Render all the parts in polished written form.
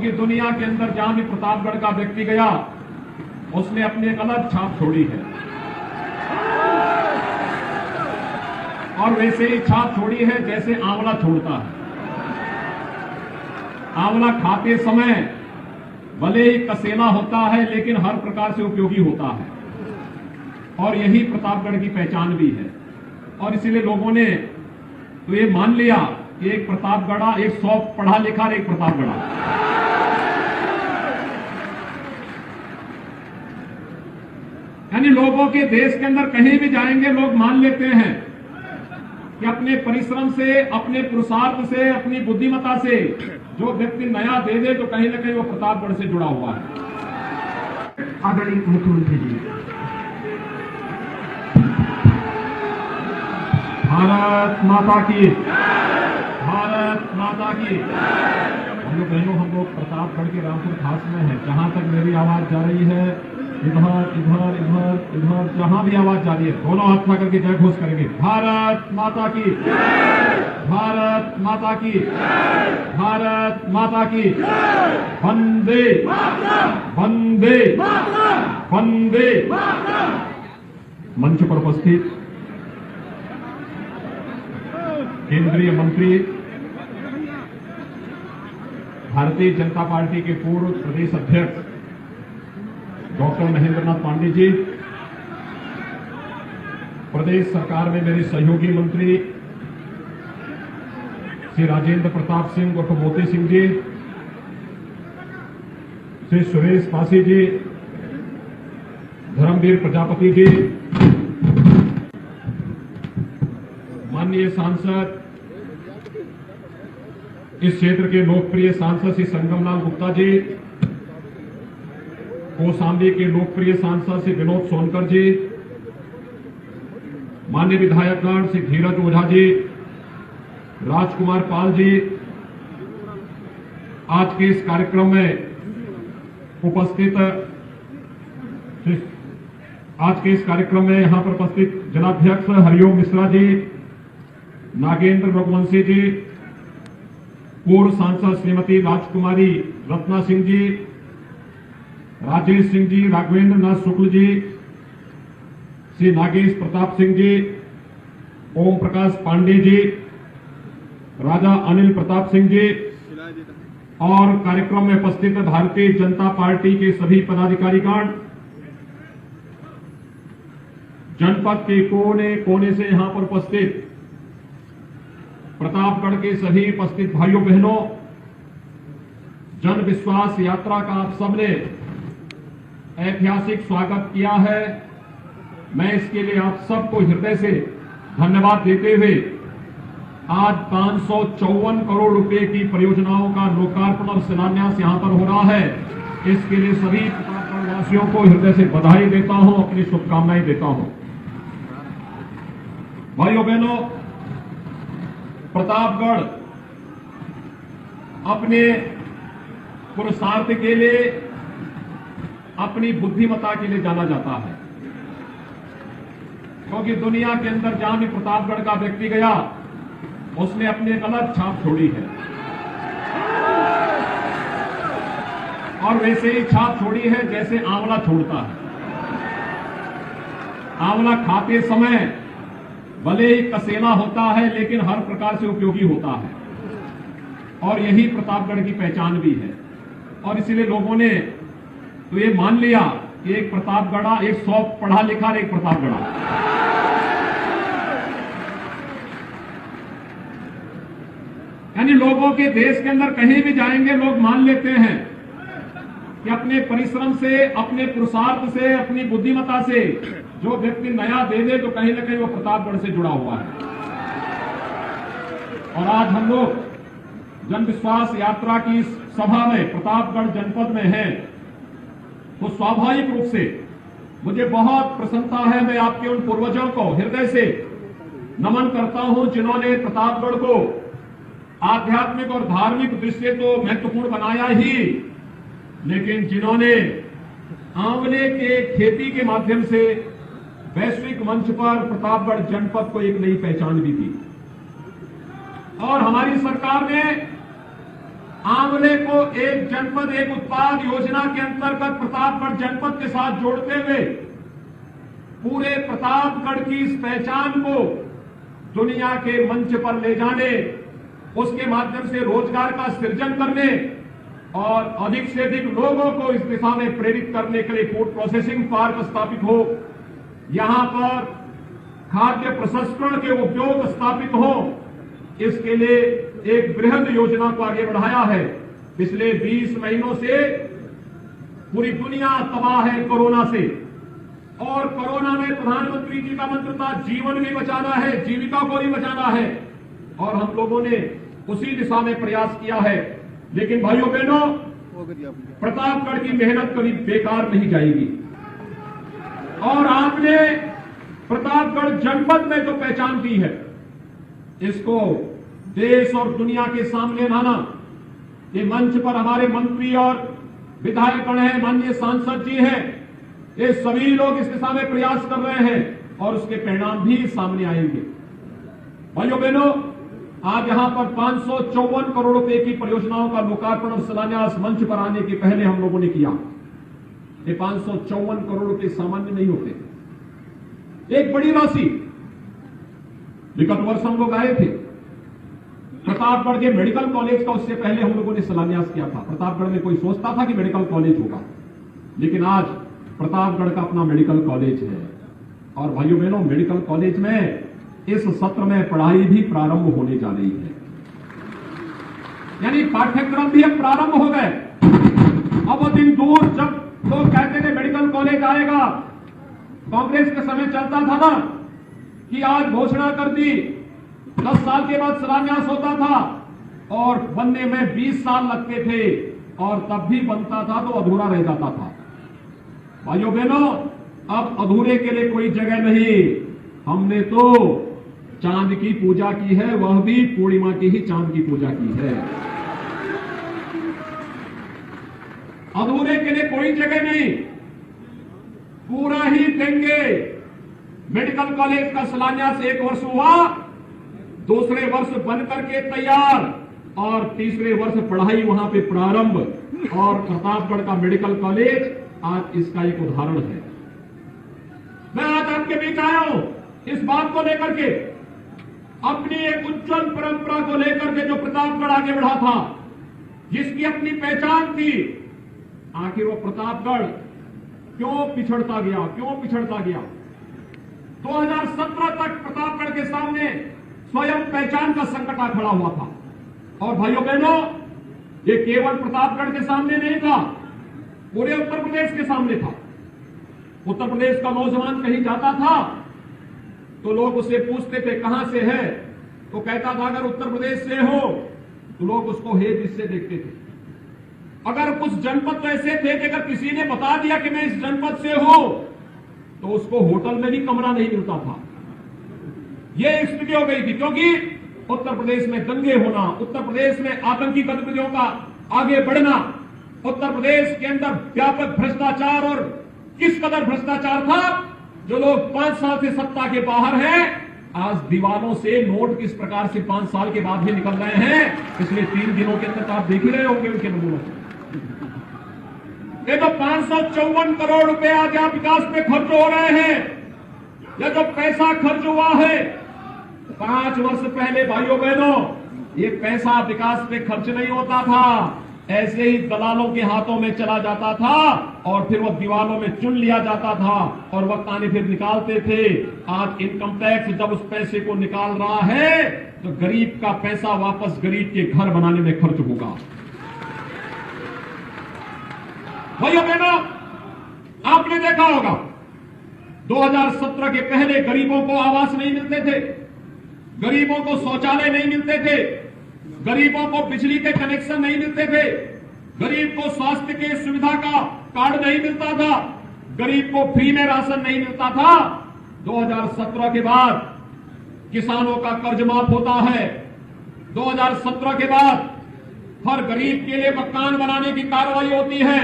क्योंकि दुनिया के अंदर जहां भी प्रतापगढ़ का व्यक्ति गया उसने अपनी एक अलग छाप छोड़ी है, और वैसे ही छाप छोड़ी है जैसे आंवला छोड़ता है। आंवला खाते समय भले ही कसेला होता है लेकिन हर प्रकार से उपयोगी होता है, और यही प्रतापगढ़ की पहचान भी है। और इसीलिए लोगों ने तो ये मान लिया कि एक प्रतापगढ़ा, एक 100 पढ़ा लिखा और एक प्रतापगढ़ा। यानी लोगों के देश के अंदर कहीं भी जाएंगे लोग मान लेते हैं कि अपने परिश्रम से, अपने पुरुषार्थ से, अपनी बुद्धिमत्ता से जो व्यक्ति नया दे दे तो कहीं ना कहीं वो प्रतापगढ़ से जुड़ा हुआ है। आदरणीय मुख्यमंत्री जी, भारत माता की, भारत माता की। हम लोग बहनों, हम लोग प्रतापगढ़ के रामपुर खास में हैं। जहां तक मेरी आवाज जा रही है, इधर इधर इधर इधर जहां भी आवाज जा रही है, दोनों हाथ उठा करके जय घोष करेंगे। भारत माता की, भारत माता की, भारत माता की। वंदे वंदे वंदे। मंच पर उपस्थित केंद्रीय मंत्री, भारतीय जनता पार्टी के पूर्व प्रदेश अध्यक्ष डॉक्टर महेंद्र नाथ पांडे जी, प्रदेश सरकार में मेरे सहयोगी मंत्री श्री राजेंद्र प्रताप सिंह उर्फ मोती सिंह जी, श्री सुरेश पासी जी, धर्मवीर प्रजापति जी, माननीय सांसद, इस क्षेत्र के लोकप्रिय सांसद श्री संगमलाल गुप्ता जी, कौशाम्बी के लोकप्रिय सांसद श्री विनोद सोनकर जी, माननीय विधायकगण श्री धीरज ओझा जी, राजकुमार पाल जी, आज के इस कार्यक्रम में उपस्थित यहां पर उपस्थित जनाध्यक्ष हरिओम मिश्रा जी, नागेंद्र रघुवंशी जी, पूर्व सांसद श्रीमती राजकुमारी रत्ना सिंह जी, राजेश सिंह जी, राघवेंद्र नाथ शुक्ल जी, श्री नागेश प्रताप सिंह जी, ओम प्रकाश पांडे जी, राजा अनिल प्रताप सिंह जी, और कार्यक्रम में उपस्थित भारतीय जनता पार्टी के सभी पदाधिकारीगण, जनपद के कोने कोने से यहां पर उपस्थित प्रतापगढ़ के सभी उपस्थित भाइयों बहनों, जन विश्वास यात्रा का आप सबने ऐतिहासिक स्वागत किया है। मैं इसके लिए आप सबको हृदय से धन्यवाद देते हुए आज 554 करोड़ रुपए की परियोजनाओं का लोकार्पण और शिलान्यास यहां पर हो रहा है। इसके लिए सभी प्रतापगढ़ वासियों को हृदय से बधाई देता हूं, अपनी शुभकामनाएं देता हूं। भाइयों बहनों, प्रतापगढ़ अपने पुरुषार्थ के लिए, अपनी बुद्धिमत्ता के लिए जाना जाता है, क्योंकि दुनिया के अंदर जहां भी प्रतापगढ़ का व्यक्ति गया उसने अपनी एक अलग छाप छोड़ी है, और वैसे ही छाप छोड़ी है जैसे आंवला छोड़ता है। आंवला खाते समय भले ही कसेला होता है लेकिन हर प्रकार से उपयोगी होता है, और यही प्रतापगढ़ की पहचान भी है। और इसीलिए लोगों ने तो ये मान लिया कि एक प्रतापगढ़ा, एक 100 पढ़ा लिखा और एक प्रतापगढ़ा। यानी लोगों के देश के अंदर कहीं भी जाएंगे लोग मान लेते हैं कि अपने परिश्रम से, अपने पुरुषार्थ से, अपनी बुद्धिमत्ता से जो व्यक्ति नया दे दे तो कहीं ना कहीं वो प्रतापगढ़ से जुड़ा हुआ है। और आज हम लोग जन विश्वास यात्रा की सभा में प्रतापगढ़ जनपद में हैं, तो स्वाभाविक रूप से मुझे बहुत प्रसन्नता है। मैं आपके उन पूर्वजों को हृदय से नमन करता हूं जिन्होंने प्रतापगढ़ को आध्यात्मिक और धार्मिक दृष्टि तो महत्वपूर्ण बनाया ही, लेकिन जिन्होंने आंवले के खेती के माध्यम से वैश्विक मंच पर प्रतापगढ़ जनपद को एक नई पहचान भी दी। और हमारी सरकार ने आंवले को एक जनपद एक उत्पाद योजना के अंतर्गत प्रतापगढ़ जनपद के साथ जोड़ते हुए पूरे प्रतापगढ़ की इस पहचान को दुनिया के मंच पर ले जाने, उसके माध्यम से रोजगार का सृजन करने और अधिक से अधिक लोगों को इस दिशा में प्रेरित करने के लिए फूड प्रोसेसिंग पार्क स्थापित हो, यहां पर खाद्य प्रसंस्करण के उद्योग स्थापित हो, इसके लिए एक बृहद योजना को आगे बढ़ाया है। पिछले 20 महीनों से पूरी दुनिया तबाह है कोरोना से, और कोरोना में प्रधानमंत्री जी का मंत्र था जीवन भी बचाना है, जीविका को भी बचाना है, और हम लोगों ने उसी दिशा में प्रयास किया है। लेकिन भाइयों बहनों, प्रतापगढ़ की मेहनत कभी बेकार नहीं जाएगी, और आपने प्रतापगढ़ जनपद में जो पहचान की है, इसको देश और दुनिया के सामने लाना। ये मंच पर हमारे मंत्री और विधायकगण हैं, माननीय सांसद जी हैं, ये सभी लोग इस दिशा में प्रयास कर रहे हैं और उसके परिणाम भी सामने आएंगे। भाइयों बहनों, आज यहां पर 554 करोड़ रुपए की परियोजनाओं का लोकार्पण और शिलान्यास मंच पर आने के पहले हम लोगों ने किया। ये 554 करोड़ रुपए सामान्य नहीं होते, एक बड़ी राशि। विगत वर्ष हम लोग आए थे प्रतापगढ़ के मेडिकल कॉलेज का, उससे पहले हम लोगों ने शिलान्यास किया था। प्रतापगढ़ में कोई सोचता था कि मेडिकल कॉलेज होगा, लेकिन आज प्रतापगढ़ का अपना मेडिकल कॉलेज है। और भाइयों बहनों, मेडिकल कॉलेज में इस सत्र में पढ़ाई भी प्रारंभ होने जा रही है, यानी पाठ्यक्रम भी अब प्रारंभ हो गए। अब वो दिन दूर जब लोग कहते थे मेडिकल कॉलेज आएगा, कांग्रेस के समय चलता था ना कि आज घोषणा कर दी, 10 साल के बाद शिलान्यास होता था और बनने में 20 साल लगते थे, और तब भी बनता था तो अधूरा रह जाता था। भाइयों बहनों, अब अधूरे के लिए कोई जगह नहीं। हमने तो चांद की पूजा की है, वह भी पूर्णिमा की ही चांद की पूजा की है। अधूरे के लिए कोई जगह नहीं, पूरा ही देंगे। मेडिकल कॉलेज का शिलान्यास 1 वर्ष हुआ, दूसरे वर्ष बन करके तैयार, और तीसरे वर्ष पढ़ाई वहां पे प्रारंभ। और प्रतापगढ़ का मेडिकल कॉलेज आज इसका एक उदाहरण है। मैं आज आपके बीच आया हूं इस बात को लेकर के, अपनी एक उज्जवल परंपरा को लेकर के, जो प्रतापगढ़ आगे बढ़ा था, जिसकी अपनी पहचान थी। आखिर वो प्रतापगढ़ क्यों पिछड़ता गया, क्यों पिछड़ता गया? 2017 तक प्रतापगढ़ के सामने स्वयं पहचान का संकट आ खड़ा हुआ था। और भाइयों बहनों, ये केवल प्रतापगढ़ के सामने नहीं था, पूरे उत्तर प्रदेश के सामने था। उत्तर प्रदेश का नौजवान कहीं जाता था तो लोग उससे पूछते थे कहां से है, तो कहता था अगर उत्तर प्रदेश से हो, तो लोग उसको हे जिससे देखते थे। अगर कुछ जनपद तो ऐसे थे कि अगर किसी ने बता दिया कि मैं इस जनपद से हूं, तो उसको होटल में भी कमरा नहीं मिलता था। यह स्थिति हो गई थी, क्योंकि उत्तर प्रदेश में दंगे होना, उत्तर प्रदेश में आतंकी गतिविधियों का आगे बढ़ना, उत्तर प्रदेश के अंदर व्यापक भ्रष्टाचार, और किस कदर भ्रष्टाचार था, जो लोग 5 साल से सत्ता के बाहर हैं, आज दीवारों से नोट किस प्रकार से 5 साल के बाद भी निकल रहे हैं। पिछले 3 दिनों के अंदर आप देख ही रहे होंगे उनके नमूनों। ये तो 554 करोड़ रुपए आज यहाँ विकास पे खर्च हो रहे हैं। यह जो पैसा खर्च हुआ है 5 वर्ष पहले, भाइयों बहनों, ये पैसा विकास पे खर्च नहीं होता था, ऐसे ही दलालों के हाथों में चला जाता था, और फिर वो दीवारों में चुन लिया जाता था, और वक्त आने फिर निकालते थे। आज इनकम टैक्स जब उस पैसे को निकाल रहा है, तो गरीब का पैसा वापस गरीब के घर बनाने में खर्च होगा। भाइयों बहनों, आपने देखा होगा 2017 के पहले गरीबों को आवास नहीं मिलते थे, गरीबों को शौचालय नहीं मिलते थे, गरीबों को बिजली के कनेक्शन नहीं मिलते थे, गरीब को स्वास्थ्य की सुविधा का कार्ड नहीं मिलता था, गरीब को फ्री में राशन नहीं मिलता था। 2017 के बाद किसानों का कर्ज माफ होता है। 2017 के बाद हर गरीब के लिए मकान बनाने की कार्रवाई होती है।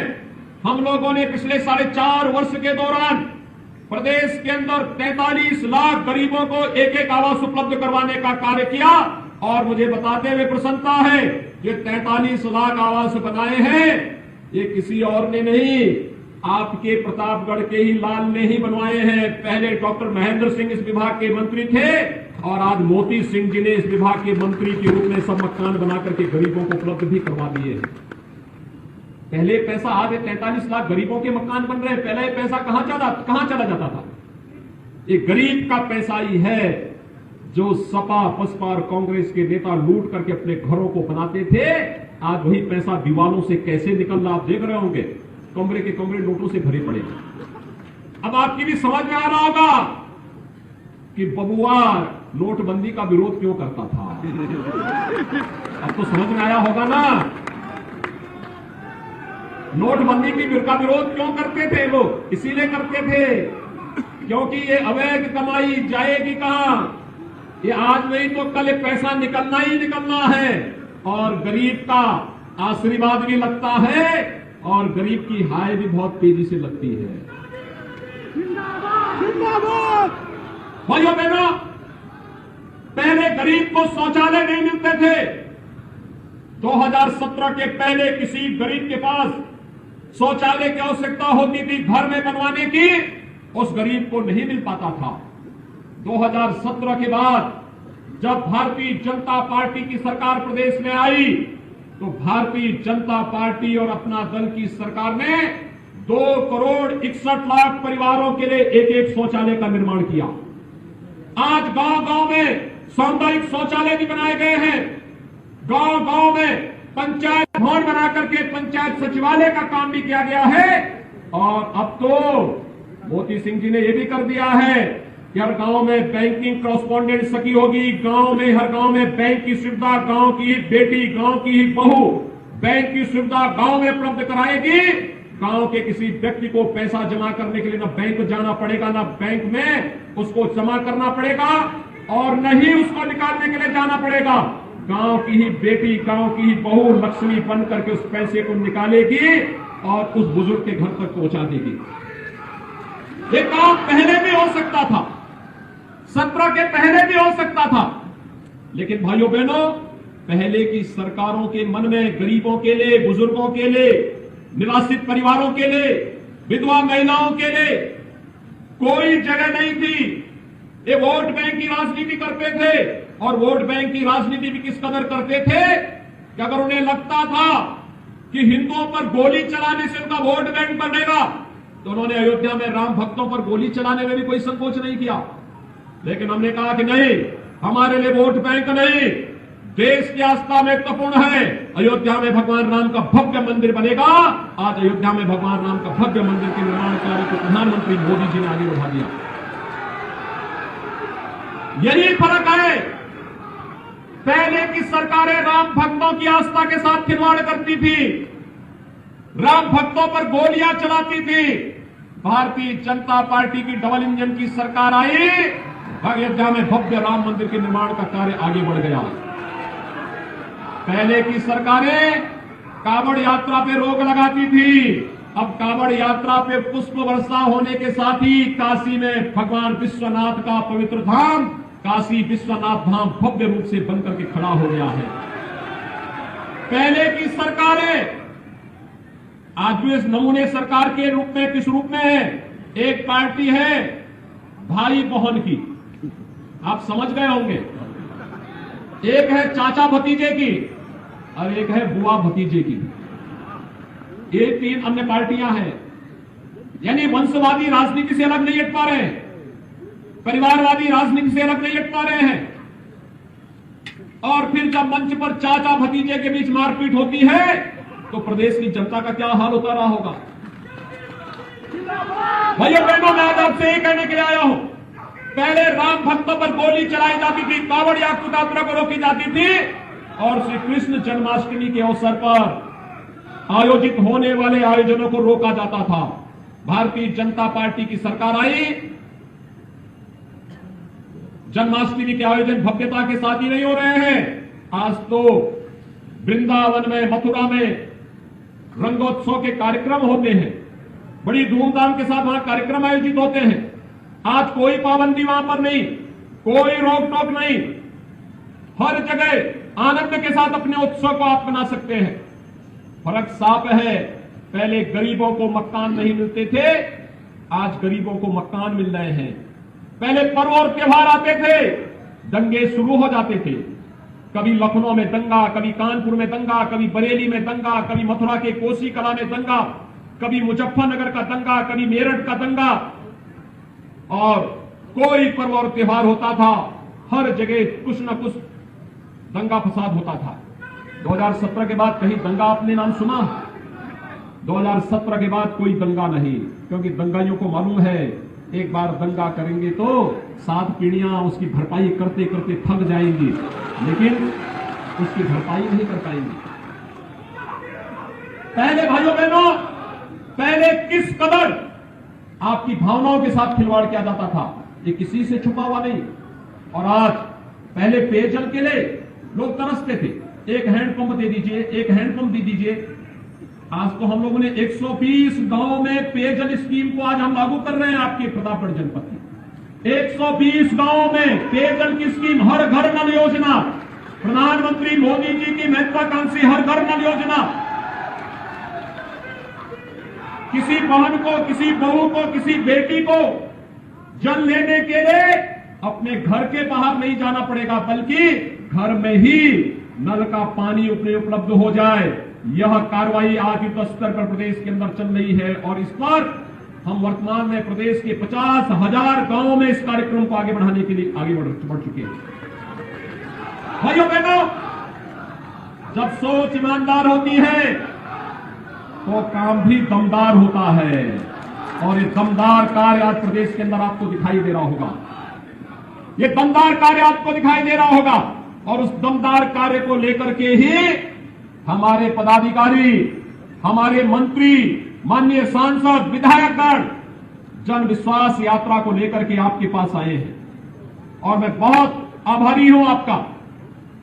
हम लोगों ने पिछले 4.5 वर्ष के दौरान प्रदेश के अंदर 43 लाख गरीबों को एक आवास उपलब्ध करवाने का कार्य किया, और मुझे बताते हुए प्रसन्नता है ये 43 लाख आवास बनाए हैं, ये किसी और ने नहीं, आपके प्रतापगढ़ के ही लाल ने ही बनवाए हैं। पहले डॉक्टर महेंद्र सिंह इस विभाग के मंत्री थे और आज मोती सिंह जी ने इस विभाग के मंत्री के रूप में सब मकान बनाकर के गरीबों को उपलब्ध भी करवा दिए हैं। पहले पैसा, आज 43 लाख गरीबों के मकान बन रहे हैं। पहले पैसा कहां चला जाता था? ये गरीब का पैसा ही है जो सपा बसपा और कांग्रेस के नेता लूट करके अपने घरों को बनाते थे। आज वही पैसा दीवालों से कैसे निकल रहा आप देख रहे होंगे, कमरे के कमरे नोटों से भरे पड़े। अब आपकी भी समझ में आ रहा होगा कि बबुआ नोटबंदी का विरोध क्यों करता था। अब तो समझ में आया होगा ना, नोटबंदी का विरोध क्यों करते थे लोग? इसीलिए करते थे क्योंकि ये अवैध कमाई जाएगी कहां? ये आज नहीं तो कल ये पैसा निकलना ही निकलना है और गरीब का आशीर्वाद भी लगता है और गरीब की हाय भी बहुत तेजी से लगती है। भाइयों बहनों, पहले गरीब को शौचालय नहीं मिलते थे। 2017 के पहले किसी गरीब के पास शौचालय की आवश्यकता होती थी घर में बनवाने की, उस गरीब को नहीं मिल पाता था। 2017 के बाद जब भारतीय जनता पार्टी की सरकार प्रदेश में आई तो भारतीय जनता पार्टी और अपना दल की सरकार ने 2,61,00,000 परिवारों के लिए एक शौचालय का निर्माण किया। आज गांव-गांव में सामुदायिक शौचालय भी बनाए गए हैं। गांव-गांव में पंचायत भवन बना करके पंचायत सचिवालय का काम भी किया गया है और अब तो मोती सिंह जी ने यह भी कर दिया है कि हर गांव में बैंकिंग कॉरेस्पॉन्डेंट सखी होगी। गांव में, हर गांव में बैंक की सुविधा गांव की ही बेटी, गांव की ही बहू बैंक की सुविधा गांव में उपलब्ध कराएगी। गांव के किसी व्यक्ति को पैसा जमा करने के लिए ना बैंक जाना पड़ेगा, ना बैंक में उसको जमा करना पड़ेगा और न ही उसको निकालने के लिए जाना पड़ेगा। गांव की ही बेटी, गांव की ही बहू लक्ष्मी बन करके उस पैसे को निकालेगी और उस बुजुर्ग के घर तक पहुंचा देगी। ये काम पहले भी हो सकता था, 17 के पहले भी हो सकता था, लेकिन भाइयों बहनों, पहले की सरकारों के मन में गरीबों के लिए, बुजुर्गों के लिए, निवासित परिवारों के लिए, विधवा महिलाओं के लिए कोई जगह नहीं थी। ये वोट बैंक की राजनीति करते थे और वोट बैंक की राजनीति भी किस कदर करते थे कि अगर उन्हें लगता था कि हिंदुओं पर गोली चलाने से उनका वोट बैंक बनेगा तो उन्होंने अयोध्या में राम भक्तों पर गोली चलाने में भी कोई संकोच नहीं किया। लेकिन हमने कहा कि नहीं, हमारे लिए वोट बैंक नहीं, देश की आस्था महत्वपूर्ण है। अयोध्या में भगवान राम का भव्य मंदिर बनेगा। आज अयोध्या में भगवान राम का भव्य मंदिर के निर्माण कार्य को प्रधानमंत्री मोदी जी ने आगे बढ़ा दिया। यही फर्क है। पहले की सरकारें राम भक्तों की आस्था के साथ खिलवाड़ करती थी, राम भक्तों पर गोलियां चलाती थी। भारतीय जनता पार्टी की डबल इंजन की सरकार आई, अयोध्या में भव्य राम मंदिर के निर्माण का कार्य आगे बढ़ गया। पहले की सरकारें कांवड़ यात्रा पे रोक लगाती थी, अब कांवड़ यात्रा पे पुष्प वर्षा होने के साथ ही काशी में भगवान विश्वनाथ का पवित्र धाम, काशी विश्वनाथ धाम भव्य रूप से बनकर के खड़ा हो गया है। पहले की सरकारें आज भी इस नमूने सरकार के रूप में किस रूप में है? एक पार्टी है भाई बहन की, आप समझ गए होंगे। एक है चाचा भतीजे की और एक है बुआ भतीजे की। ये 3 अन्य पार्टियां हैं। यानी वंशवादी राजनीति से अलग नहीं हट पा रहे हैं, परिवारवादी राजनीति से अलग नहीं हट पा रहे हैं। और फिर जब मंच पर चाचा भतीजे के बीच मारपीट होती है तो प्रदेश की जनता का क्या हाल होता रहा होगा। भाइयों बहनों, मैं आज आपसे यही कहने के लिए आया हूं, पहले राम भक्तों पर गोली चलाई जाती थी, कांवड़ यात्रा को रोकी जाती थी और श्री कृष्ण जन्माष्टमी के अवसर पर आयोजित होने वाले आयोजनों को रोका जाता था। भारतीय जनता पार्टी की सरकार आई, जन्माष्टमी के आयोजन भव्यता के साथ ही नहीं हो रहे हैं। आज तो वृंदावन में, मथुरा में रंगोत्सव के कार्यक्रम होते हैं, बड़ी धूमधाम के साथ वहां कार्यक्रम आयोजित होते हैं। आज कोई पाबंदी वहां पर नहीं, कोई रोक टोक नहीं, हर जगह आनंद के साथ अपने उत्सव को आप मना सकते हैं। फर्क साफ है, पहले गरीबों को मकान नहीं मिलते थे, आज गरीबों को मकान मिल रहे हैं। पहले पर्व और त्योहार आते थे, दंगे शुरू हो जाते थे। कभी लखनऊ में दंगा, कभी कानपुर में दंगा, कभी बरेली में दंगा, कभी मथुरा के कोसी कला में दंगा, कभी मुजफ्फरनगर का दंगा, कभी मेरठ का दंगा। और कोई पर्व और त्योहार होता था, हर जगह कुछ न कुछ दंगा फसाद होता था। 2017 के बाद कहीं दंगा आपने नाम सुना? 2017 के बाद कोई दंगा नहीं, क्योंकि दंगाइयों को मालूम है एक बार दंगा करेंगे तो 7 पीढ़ियां उसकी भरपाई करते करते थक जाएंगी, लेकिन उसकी भरपाई नहीं कर पाएंगी। पहले भाइयों बहनों, पहले किस कदर आपकी भावनाओं के साथ खिलवाड़ किया जाता था, ये किसी से छुपा हुआ नहीं। और आज पहले पेयजल के लिए लोग तरसते थे, एक हैंडपंप दे दीजिए, एक हैंडपंप दे दीजिए। आज तो हम लोगों ने 120 गांव में पेयजल स्कीम को आज हम लागू कर रहे हैं आपके प्रतापगढ़ जनपद में। 120 गांव में पेयजल की स्कीम, हर घर नल योजना, प्रधानमंत्री मोदी जी की महत्वाकांक्षी हर घर नल योजना। किसी बहन को, किसी बहू को, किसी बेटी को जल लेने के लिए अपने घर के बाहर नहीं जाना पड़ेगा, बल्कि घर में ही नल का पानी उपलब्ध हो जाए। यह कार्रवाई आज युद्ध स्तर पर प्रदेश के अंदर चल रही है और इस पर हम वर्तमान में प्रदेश के 50,000 गांवों में इस कार्यक्रम को आगे बढ़ाने के लिए आगे बढ़ चुके हैं। भाइयों बहनों, जब सोच ईमानदार होती है तो काम भी दमदार होता है, और ये दमदार कार्य आज प्रदेश के अंदर आपको दिखाई दे रहा होगा। ये दमदार कार्य आपको दिखाई दे रहा होगा, और उस दमदार कार्य को लेकर के ही हमारे पदाधिकारी, हमारे मंत्री, माननीय सांसद, विधायकगण जन विश्वास यात्रा को लेकर के आपके पास आए हैं। और मैं बहुत आभारी हूं आपका।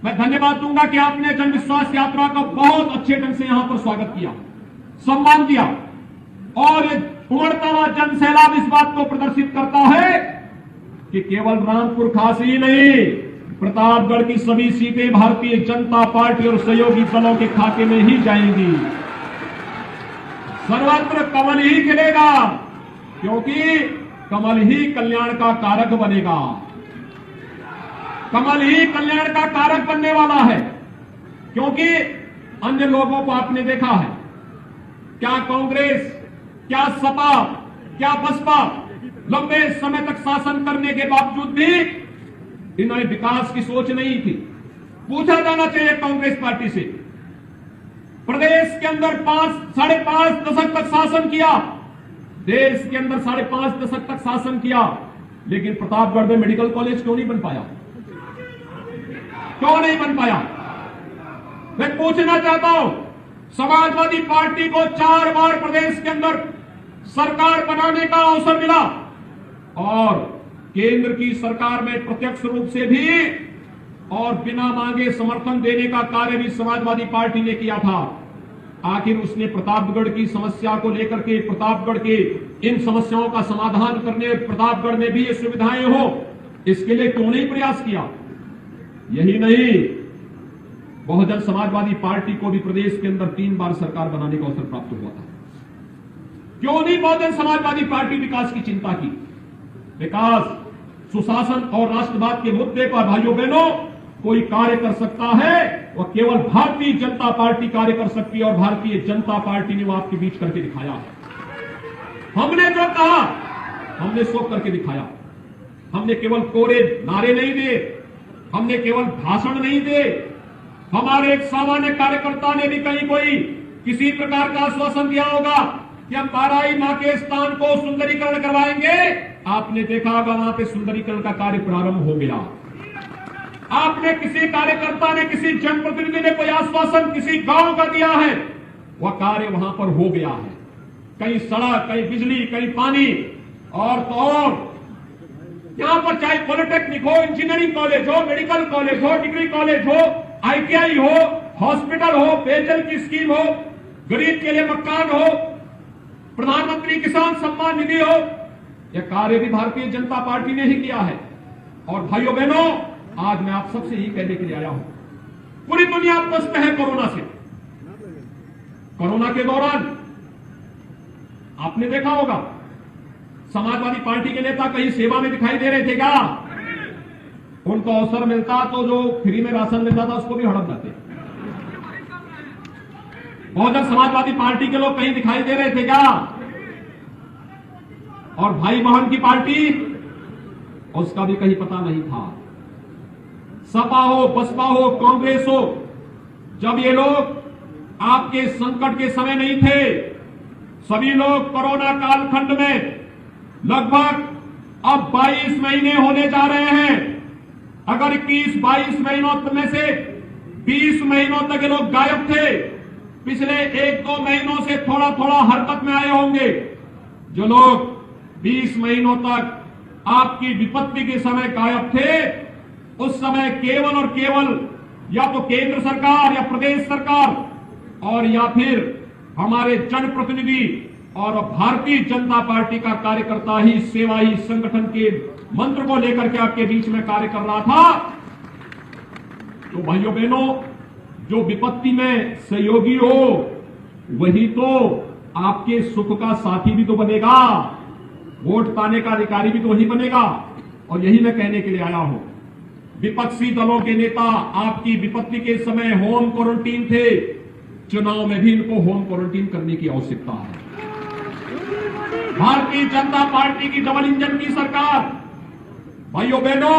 मैं धन्यवाद दूंगा कि आपने जन विश्वास यात्रा का बहुत अच्छे ढंग से यहां पर स्वागत किया, सम्मान दिया। और उमड़ता हुआ जन सैलाब इस बात को प्रदर्शित करता है कि केवल रामपुर खास ही नहीं, प्रतापगढ़ की सभी सीटें भारतीय जनता पार्टी और सहयोगी दलों के खाते में ही जाएंगी। सर्वत्र कमल ही खिलेगा, क्योंकि कमल ही कल्याण का कारक बनेगा। कमल ही कल्याण का कारक बनने वाला है, क्योंकि अन्य लोगों को आपने देखा है, क्या कांग्रेस, क्या सपा, क्या बसपा लंबे समय तक शासन करने के बावजूद भी इन्होंने विकास की सोच नहीं थी। पूछा जाना चाहिए कांग्रेस पार्टी से, प्रदेश के अंदर 5-5.5 दशक तक शासन किया, देश के अंदर 5.5 दशक तक शासन किया, लेकिन प्रतापगढ़ में मेडिकल कॉलेज क्यों नहीं बन पाया? क्यों नहीं बन पाया? मैं पूछना चाहता हूं, समाजवादी पार्टी को 4 बार प्रदेश के अंदर सरकार बनाने का अवसर मिला, और केंद्र की सरकार में प्रत्यक्ष रूप से भी और बिना मांगे समर्थन देने का कार्य भी समाजवादी पार्टी ने किया था। आखिर उसने प्रतापगढ़ की समस्या को लेकर के, प्रतापगढ़ के इन समस्याओं का समाधान करने, प्रतापगढ़ में भी ये सुविधाएं हो, इसके लिए क्यों नहीं प्रयास किया? यही नहीं, बहुजन समाजवादी पार्टी को भी प्रदेश के अंदर 3 बार सरकार बनाने का अवसर प्राप्त हुआ था। क्यों नहीं बहुजन समाजवादी पार्टी विकास की चिंता की? विकास, सुशासन और राष्ट्रवाद के मुद्दे पर भाइयों बहनों कोई कार्य कर सकता है, वह केवल भारतीय जनता पार्टी कार्य कर सकती है, और भारतीय जनता पार्टी ने वो आपके बीच करके दिखाया है। हमने जो कहा हमने सो करके दिखाया। हमने केवल कोरे नारे नहीं दिए, हमने केवल भाषण नहीं दिए, हमारे एक सामान्य कार्यकर्ता ने भी कहीं कोई किसी प्रकार का आश्वासन दिया होगा कि हम बाराई मां के स्थान को सुंदरीकरण करवाएंगे। आपने देखा होगा वहां पे सुंदरीकरण का कार्य प्रारंभ हो गया। आपने किसी कार्यकर्ता ने, किसी जनप्रतिनिधि ने कोई आश्वासन किसी गांव का दिया है, वह कार्य वहां पर हो गया है। कहीं सड़क, कहीं बिजली, कहीं पानी, और तो और यहां पर चाहे पॉलिटेक्निक हो, इंजीनियरिंग कॉलेज हो, मेडिकल कॉलेज हो, डिग्री कॉलेज हो, ITI हो, हॉस्पिटल हो, पेयजल की स्कीम हो, गरीब के लिए मकान हो, प्रधानमंत्री किसान सम्मान निधि हो, यह कार्य भी भारतीय जनता पार्टी ने ही किया है। और भाइयों बहनों, आज मैं आप सबसे यही कहने के लिए आया हूं पूरी दुनिया त्रस्त है कोरोना से। कोरोना के दौरान आपने देखा होगा समाजवादी पार्टी के नेता कहीं सेवा में दिखाई दे रहे थे क्या? उनको अवसर मिलता तो जो फ्री में राशन मिलता था उसको भी हड़प जाते। बहुजन समाजवादी पार्टी के लोग कहीं दिखाई दे रहे थे क्या? और भाई बहन की पार्टी, उसका भी कहीं पता नहीं था। सपा हो, बसपा हो, कांग्रेस हो, जब ये लोग आपके संकट के समय नहीं थे, सभी लोग कोरोना कालखंड में लगभग अब 22 महीने होने जा रहे हैं। अगर 21-22 महीनों में से 20 महीनों तक ये लोग गायब थे, पिछले 1-2 महीनों से थोड़ा थोड़ा हरकत में आए होंगे। जो लोग 20 महीनों तक आपकी विपत्ति के समय गायब थे, उस समय केवल और केवल या तो केंद्र सरकार या प्रदेश सरकार और या फिर हमारे जनप्रतिनिधि और भारतीय जनता पार्टी का कार्यकर्ता ही सेवा ही संगठन के मंत्र को लेकर के आपके बीच में कार्य कर रहा था। तो भाइयों बहनों, जो विपत्ति में सहयोगी हो वही तो आपके सुख का साथी भी तो बनेगा, वोट पाने का अधिकारी भी तो वही बनेगा। और यही मैं कहने के लिए आया हूं, विपक्षी दलों के नेता आपकी विपत्ति के समय होम क्वारंटीन थे, चुनाव में भी इनको होम क्वारंटीन करने की आवश्यकता है। भारतीय जनता पार्टी की डबल इंजन की सरकार, भाइयों बहनों,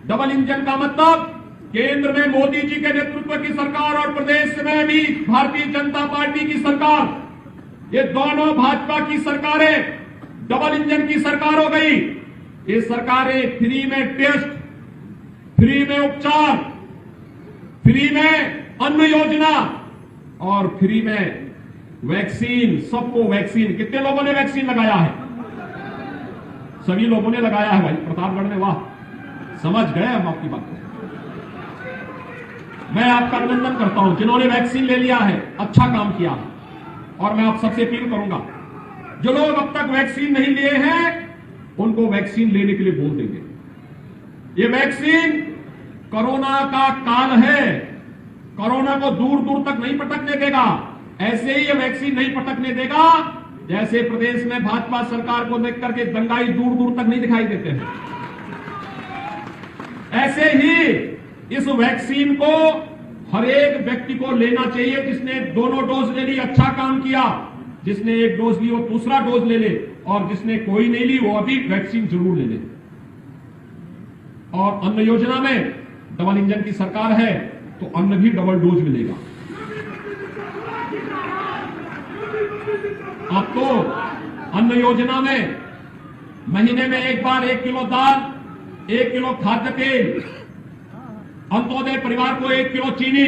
डबल इंजन का मतलब केंद्र में मोदी जी के नेतृत्व की सरकार और प्रदेश में भी भारतीय जनता पार्टी की सरकार, ये दोनों भाजपा की सरकारें डबल इंजन की सरकार हो गई। ये सरकारें फ्री में टेस्ट, फ्री में उपचार, फ्री में अन्न योजना और फ्री में वैक्सीन, सबको वैक्सीन। कितने लोगों ने वैक्सीन लगाया है? सभी लोगों ने लगाया है भाई, प्रतापगढ़ में। वाह, समझ गए हम आपकी बात को। मैं आपका अभिनंदन करता हूं जिन्होंने वैक्सीन ले लिया है, अच्छा काम किया। और मैं आप सबसे अपील करूंगा, जो लोग अब तक वैक्सीन नहीं लिए हैं उनको वैक्सीन लेने के लिए बोल देंगे। ये वैक्सीन कोरोना का काल है, कोरोना को दूर दूर तक नहीं पटकने देगा। ऐसे ही ये वैक्सीन नहीं पटकने देगा जैसे प्रदेश में भाजपा सरकार को देख करके दंगाई दूर दूर तक नहीं दिखाई देते हैं। ऐसे ही इस वैक्सीन को हर एक व्यक्ति को लेना चाहिए। जिसने दोनों डोज ले ली, अच्छा काम किया। जिसने एक डोज ली वो दूसरा डोज ले ले, और जिसने कोई नहीं ली वो अभी वैक्सीन जरूर ले ले। और अन्न योजना में डबल इंजन की सरकार है तो अन्न भी डबल डोज मिलेगा। अब तो अन्न योजना में महीने में एक बार 1 किलो दाल, 1 किलो खाद्य तेल, अंत्योदय परिवार को 1 किलो चीनी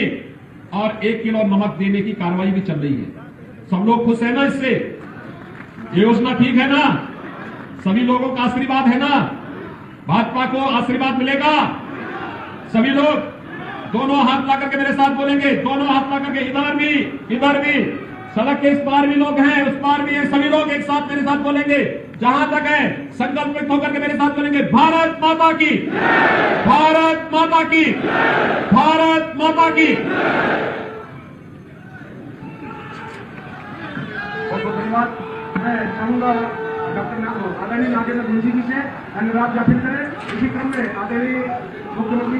और 1 किलो नमक देने की कार्रवाई भी चल रही है। सब लोग खुश है ना इससे? ये योजना ठीक है ना? सभी लोगों का आशीर्वाद है ना? भाजपा को आशीर्वाद मिलेगा? सभी लोग दोनों हाथ ला करके मेरे साथ बोलेंगे, दोनों हाथ ला करके, इधर भी सड़क के इस पार भी लोग हैं, उस पार भी हैं। सभी लोग एक साथ मेरे साथ बोलेंगे, जहां तक है संकल्पित होकर के मेरे साथ बोलेंगे, भारत माता की, भारत माता की, भारत माता की। बहुत बहुत धन्यवाद। मैं चाहूंगा डॉक्टर आदरणीय नागेंद्र मुंशी जी से धन्यवाद ज्ञापित करें। इसी क्रम में आदरणीय मुख्यमंत्री